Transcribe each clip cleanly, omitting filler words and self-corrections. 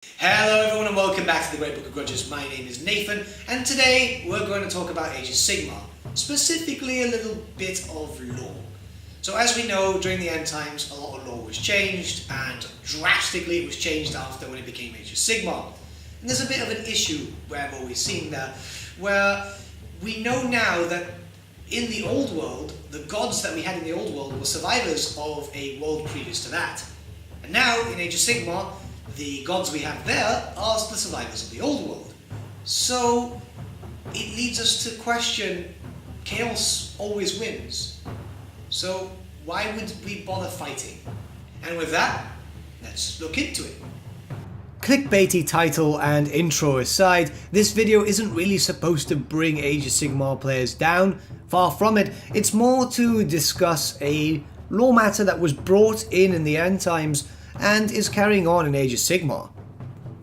Hello everyone and welcome back to the Great Book of Grudges. My name is Nathan and today we're going to talk about Age of Sigmar, specifically a little bit of lore. So as we know, during the end times a lot of lore was changed, and drastically it was changed after when it became Age of Sigmar. And there's a bit of an issue where I've always seen that, where we know now that in the old world, the gods that we had in the old world were survivors of a world previous to that. And now in Age of Sigmar, the gods we have there are the survivors of the old world. So it leads us to question, chaos always wins. So why would we bother fighting? And with that, let's look into it. Clickbaity title and intro aside, this video isn't really supposed to bring Age of Sigmar players down. Far from it, it's more to discuss a lore matter that was brought in the end times and is carrying on in Age of Sigmar.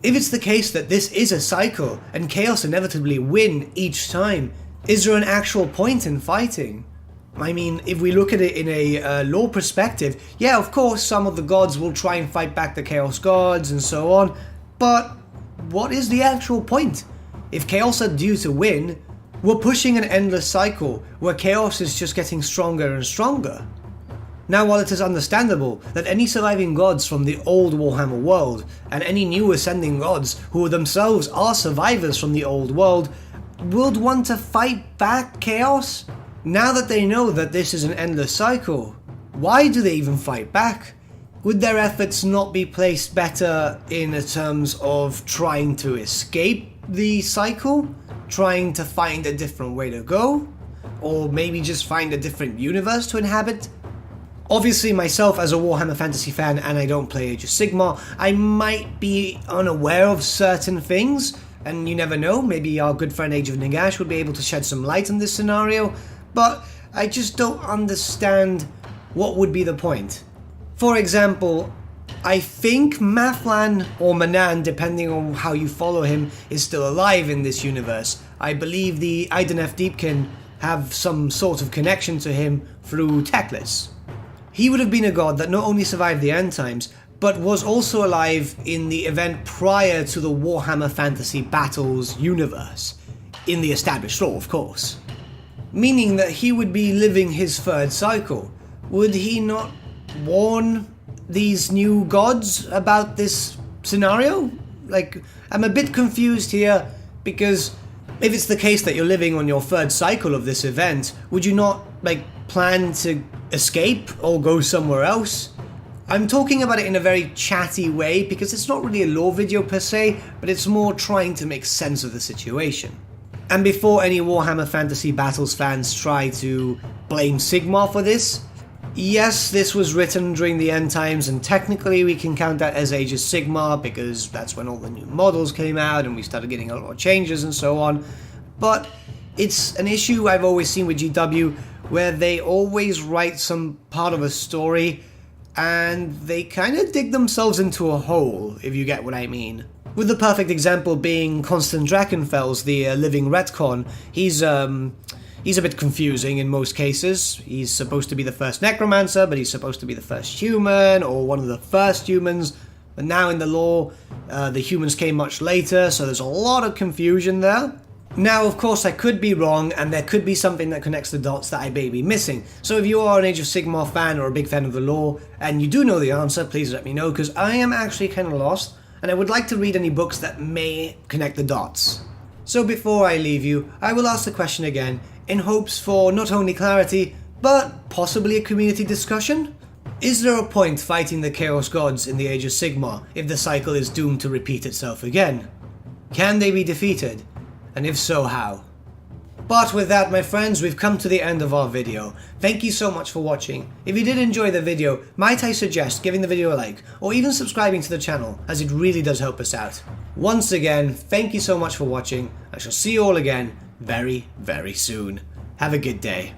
If it's the case that this is a cycle and chaos inevitably win each time, is there an actual point in fighting? I mean, if we look at it in a lore perspective, yeah, of course some of the gods will try and fight back the chaos gods and so on, but what is the actual point? If chaos are due to win, we're pushing an endless cycle where chaos is just getting stronger and stronger. Now, while it is understandable that any surviving gods from the old Warhammer world and any new ascending gods who themselves are survivors from the old world would want to fight back chaos, now that they know that this is an endless cycle, why do they even fight back? Would their efforts not be placed better in terms of trying to escape the cycle? Trying to find a different way to go? Or maybe just find a different universe to inhabit? Obviously, myself as a Warhammer Fantasy fan, and I don't play Age of Sigmar, I might be unaware of certain things, and you never know, maybe our good friend Age of Nagash would be able to shed some light on this scenario, but I just don't understand what would be the point. For example, I think Mathlan or Manan, depending on how you follow him, is still alive in this universe. I believe the Idenef Deepkin have some sort of connection to him through Teclis. He would have been a god that not only survived the end times, but was also alive in the event prior to the Warhammer Fantasy Battles universe, in the established lore, of course. Meaning that he would be living his third cycle. Would he not warn these new gods about this scenario? Like, I'm a bit confused here, because if it's the case that you're living on your third cycle of this event, would you not, plan to escape or go somewhere else? I'm talking about it in a very chatty way because it's not really a lore video per se, but it's more trying to make sense of the situation. And before any Warhammer Fantasy Battles fans try to blame Sigmar for this, yes, this was written during the end times and technically we can count that as Age of Sigmar because that's when all the new models came out and we started getting a lot of changes and so on, but it's an issue I've always seen with GW where they always write some part of a story and they kind of dig themselves into a hole, if you get what I mean. With the perfect example being Constant Drakenfels, the living retcon. He's a bit confusing in most cases. He's supposed to be the first necromancer, but he's supposed to be the first human, or one of the first humans. But now in the lore, the humans came much later, so there's a lot of confusion there. Now, of course, I could be wrong, and there could be something that connects the dots that I may be missing. So if you are an Age of Sigmar fan or a big fan of the lore, and you do know the answer, please let me know, because I am actually kind of lost, and I would like to read any books that may connect the dots. So before I leave you, I will ask the question again, in hopes for not only clarity, but possibly a community discussion? Is there a point fighting the Chaos Gods in the Age of Sigmar if the cycle is doomed to repeat itself again? Can they be defeated? And if so, how? But with that, my friends, we've come to the end of our video. Thank you so much for watching. If you did enjoy the video, might I suggest giving the video a like, or even subscribing to the channel, as it really does help us out. Once again, thank you so much for watching. I shall see you all again very, very soon. Have a good day.